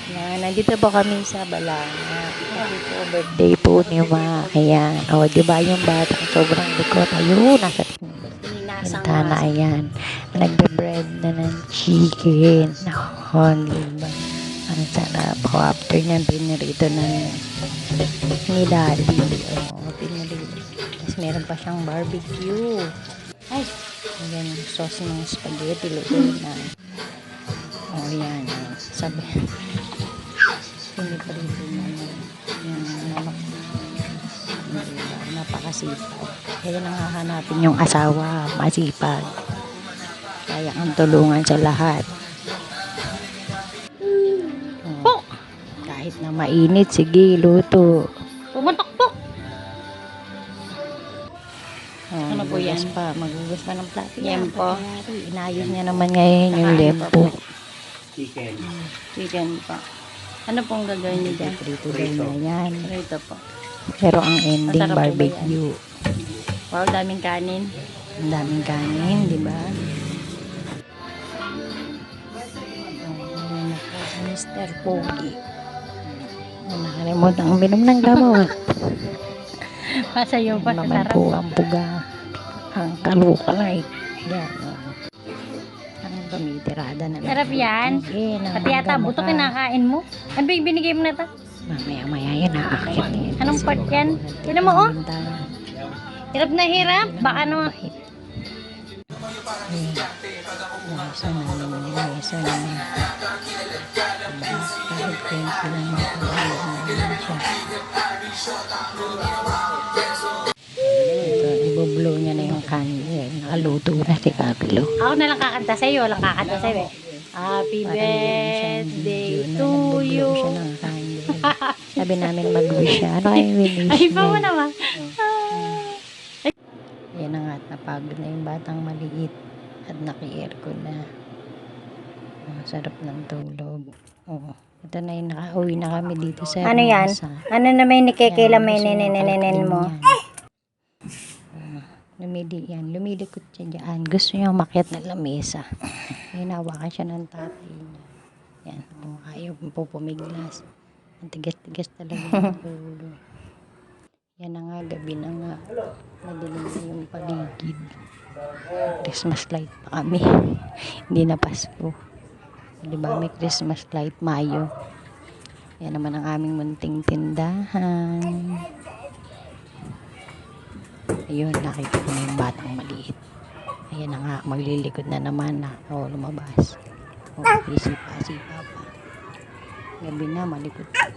Yan, nandito po kami sa Balanga. Kasi po, birthday po ni Ma. Ayan. O, di ba yung bata sobrang likot. Ayun, nasa bintana. Ayan. Nagbe-bread na ng chicken. O, di ba? Ang sarap po. After niyan, pinirito na ni Daddy. O, pinirito. Tapos meron pa siyang barbecue. Ay, ayan yung sauce ng spaghetti. Luto na. O, yan. Sabi, piniprito naman yung manok. Diba? Napakasipag. Kaya nang hahanapin yung asawa, masipag. Kaya ang tulungan sa lahat. Oh, kahit na mainit, sige, luto. Pumatok po. Oh, Ano po yan? Magugas pa ng plato. Lempo. Inayos niya naman ngayon yung lempo. Chicken po. Ano pong gagawin niyo dyan? Prito din na yan. Rito po. Pero ang ending, Masarap po ba barbecue. Wow, daming kanin. Ang daming kanin, di ba? Mr. Pogi. Nakalimutan ang uminom ng gamot. Masayo pa, Naman sarap. po ang puga. Ang kalukalay. Yan. Ang tumitirada na lang. Sarap yan. Okay, Pati yata buto kinakain mo. Ano ba yung binigay mo na ito? Mamaya-maya yan, nakakit. Anong part yan? Tignan mo, oh. Hirap na hirap. Baka naman. Nasa namin, nasa namin. Kahit thank you lang siya. Ito, ibublow niya na yung candle. Nakaluto na si Kapilo. Ako na lang kakanta sa'yo. Walang kakanta sa'yo eh. Happy birthday to you. Siya ng candle. Sabi namin mag-wish siya. Ano kayo wish? Ay, pa mo naman. Yan na nga at napagod na yung batang maliit at naki-aircon na. Sarap ng tulog. Oo. Ito na yung nakauwi na kami dito sa Ano yan? Ano na may nikikila may nininin mo? Lumilikot siya dyan. Gusto niya umakyat ng lamesa. Hinawakan siya ng tatay niya. Yan. Ayaw po pumiglas. Ang tigas-tigas talaga ng ulo. Yan na nga, gabi na nga. Madilim na yung paligid. Christmas light pa kami. Hindi na Pasko. Diba may Christmas light Mayo. Yan naman ang aming munting tindahan. Ayun, nakita ko na yung batang maliit. Ayan na nga, maglilikod na naman na. O, lumabas. O, sipa pa. Gabi na, malikot pa.